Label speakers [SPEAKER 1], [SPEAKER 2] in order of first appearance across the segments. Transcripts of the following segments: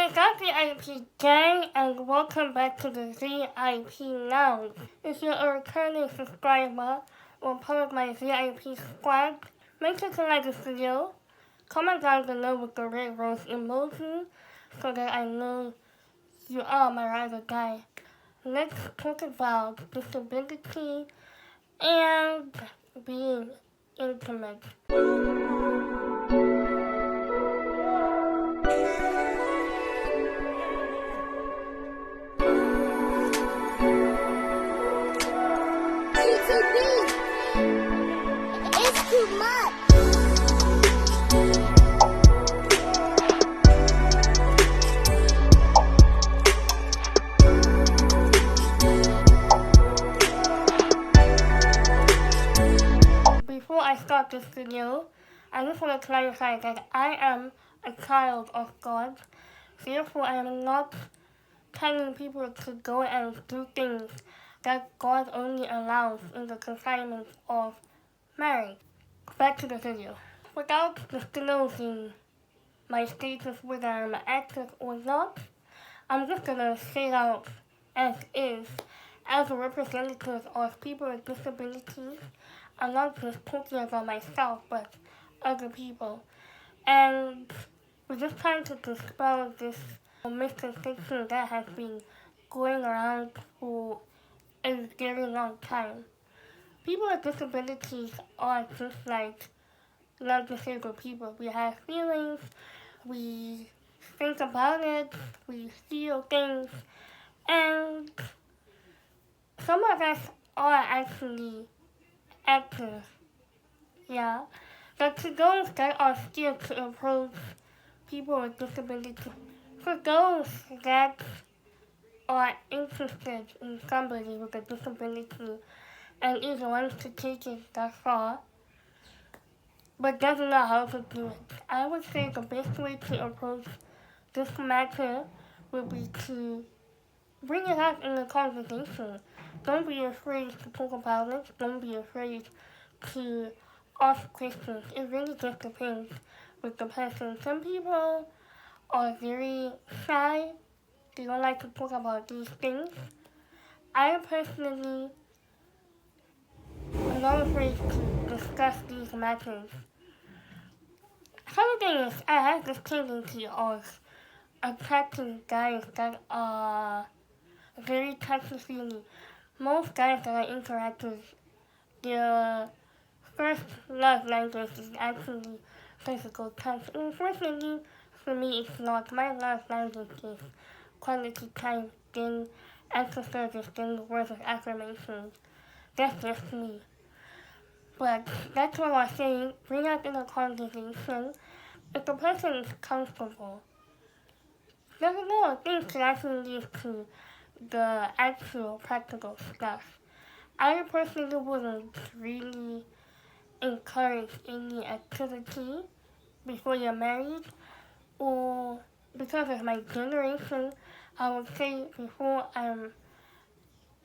[SPEAKER 1] Hey, got VIP gang, and welcome back to the VIP Lounge. If you're a returning subscriber or part of my VIP squad, make sure to like this video, comment down below with the red rose emoji so that I know you are my ride or die. Let's talk about disability and being intimate.
[SPEAKER 2] It's too much.
[SPEAKER 1] Before I start this video, I just want to clarify that I am a child of God. Therefore, I am not telling people to go and do things that God only allows in the confinement of marriage. Back to the video. Without disclosing my status, whether I'm active or not, I'm just gonna say it out as is. As a representative of people with disabilities, I'm not just talking about myself, but other people. And we're just trying to dispel this misconception that has been going around for a very long time. People with disabilities are just like non-disabled people. We have feelings, we think about it, we feel things, and some of us are actually active, yeah. But to those that are scared to approach people with disabilities, for those that are interested in somebody with a disability and either wants to take it that far, but doesn't know how to do it, I would say the best way to approach this matter would be to bring it up in the conversation. Don't be afraid to talk about it. Don't be afraid to ask questions. It really just depends with the person. Some people are very shy. They don't like to talk about these things. I personally am not afraid to discuss these matters. Some things I have this tendency of attracting guys that are very touchy-feely. Most guys that I interact with, their first love language is actually physical touch. Unfortunately, for me, it's not. My love language is quality time, then acts of service, then words of affirmation. That's just me. But that's what I'm saying. Bring up in a conversation if the person is comfortable. There's a lot of things that actually lead to the actual practical stuff. I personally wouldn't really encourage any activity before you're married, or because of my generation, I would say before I'm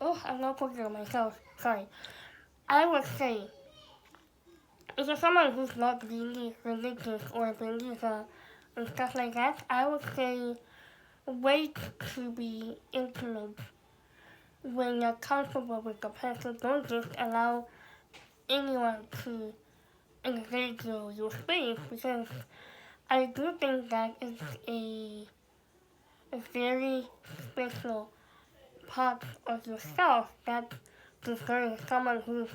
[SPEAKER 1] not talking about myself, sorry. I would say, if you're someone who's not really religious or a believer and stuff like that, I would say wait to be intimate when you're comfortable with the person. Don't just allow anyone to invade your space, because I do think that it's a very special part of yourself that deserves someone who's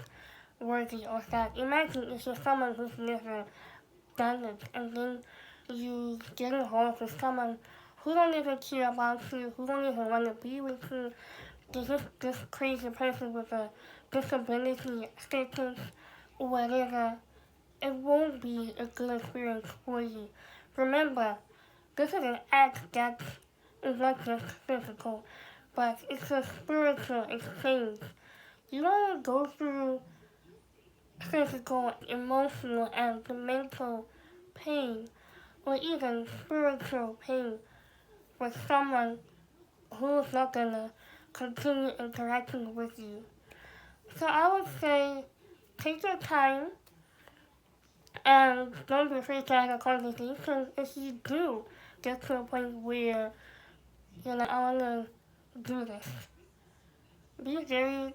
[SPEAKER 1] worthy of that. Imagine if you're someone who's never done it and then you get involved with someone who don't even care about you, who don't even want to be with you. They're just this crazy person with a disability status or whatever. It won't be a good experience for you. Remember, this is an act that is not just physical, but it's a spiritual exchange. You don't go through physical, emotional, and mental pain, or even spiritual pain with someone who's not gonna continue interacting with you. So I would say take your time and don't be afraid to have a conversation. If you do get to a point where you're like, I want to do this. Be very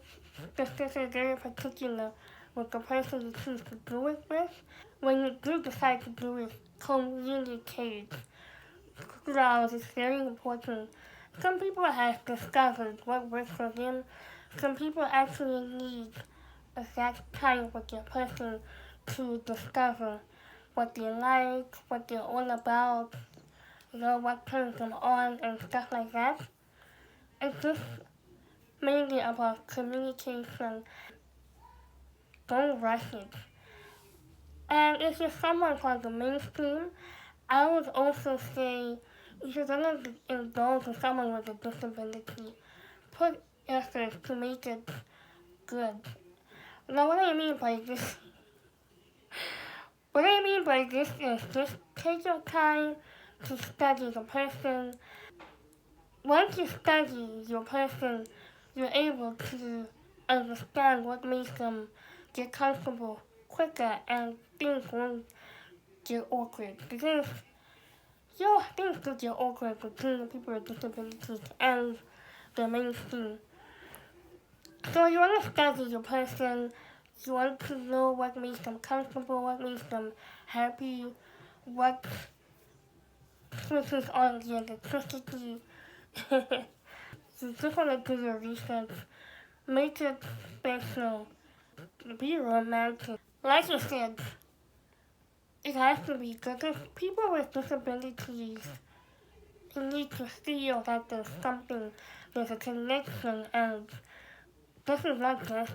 [SPEAKER 1] specific, very particular with the person you choose to do it with. When you do decide to do it, communicate. Throughout is very important. Some people have discovered what works for them. Some people actually need exact time with their person to discover what they like, what they're all about, what turns them on and stuff like that. It's just mainly about communication. Don't rush it. And if you're someone from the mainstream, I would also say if you're gonna indulge in someone with a disability, put effort to make it good. Now, what I mean by this is just take your time to study the person. Once you study your person, you're able to understand what makes them get comfortable quicker and things won't get awkward. Because things could get awkward between the people with disabilities and the mainstream. So you want to study your person, you want to know what makes them comfortable, what makes them happy, what switches on the electricity. You just want to do your research, make it special, be romantic. Like I said, it has to be good because people with disabilities need to feel that there's something, there's a connection, and this is not just,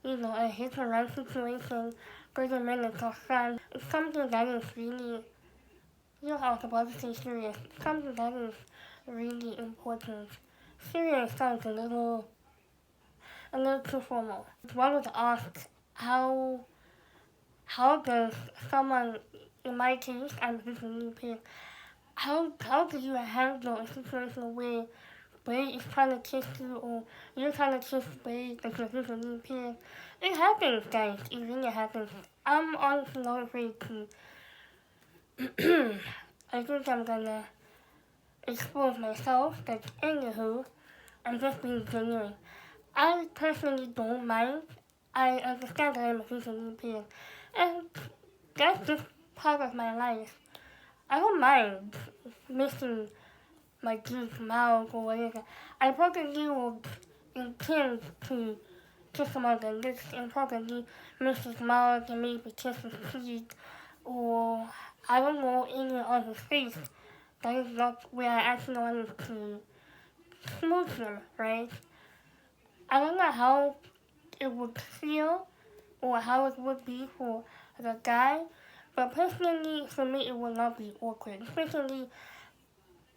[SPEAKER 1] a hit and run situation, 30 minutes of fun. It's something that is really, I was about to say serious, something that is really important. Serious sounds a little too formal. One would ask, how does someone, in my case, I'm visually impaired, how do you handle a situation where Bray is trying to kiss you or you're trying to kiss Bray because you're visually impaired? It happens, guys. It really happens. I'm honestly not afraid to. I think I'm gonna expose myself, but anywho, I'm just being genuine. I personally don't mind. I understand that I'm a visually impaired. And that's just part of my life. I don't mind missing my teeth, mouth, or whatever. I probably would intend to kiss him on the lips and probably miss his mouth and maybe kiss his teeth, or I don't know, any on his face. That is not where I actually wanted to smooth him, right? I don't know how it would feel or how it would be for the guy, but personally, for me, it would not be awkward. Especially,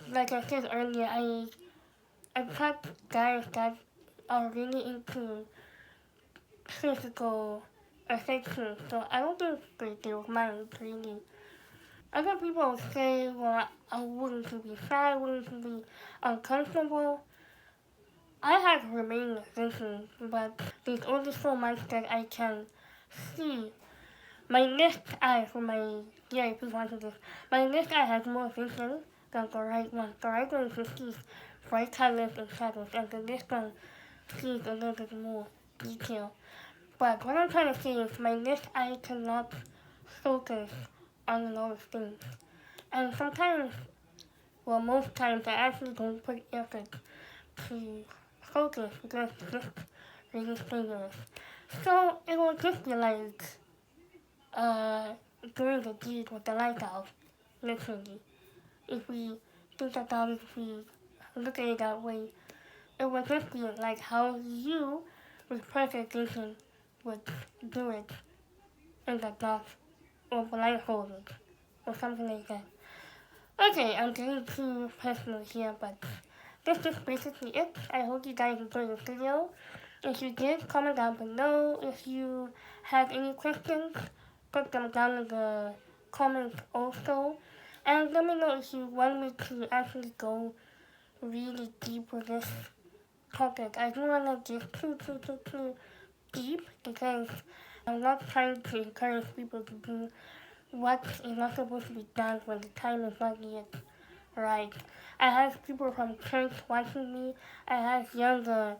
[SPEAKER 1] like I said earlier, I attract guys that are really into physical affection, so I don't think they would mind, really. Other people would say, well, I wouldn't be shy, wouldn't be uncomfortable. I have remained thinking, but there's only so much that I can see. My left eye for my VIP wanted this. My left eye has more vision than the right one. The right one just sees bright colors and shadows, and the left one sees a little bit more detail. But what I'm trying to say is my left eye cannot focus on a lot of things. And sometimes, well, most times, I actually don't put effort to focus because it's just really strenuous. So it will just be like uh, doing the deed with the light out, literally. If we think about it, if we look at it that way, it would just be like how you, with perfect vision, would do it in the dark or blindfolded or something like that. Okay, I'm getting too personal here, but this is basically it. I hope you guys enjoyed this video. If you did, comment down below. If you have any questions, put them down in the comments also. And let me know if you want me to actually go really deep with this topic. I don't want to get too deep because I'm not trying to encourage people to do what is not supposed to be done when the time is not yet. right. I have people from church watching me. I have younger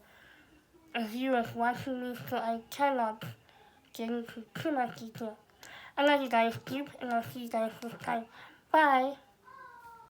[SPEAKER 1] viewers watching me, so I cannot get into too much detail. I love you guys deep, and I'll see you guys next time. Bye.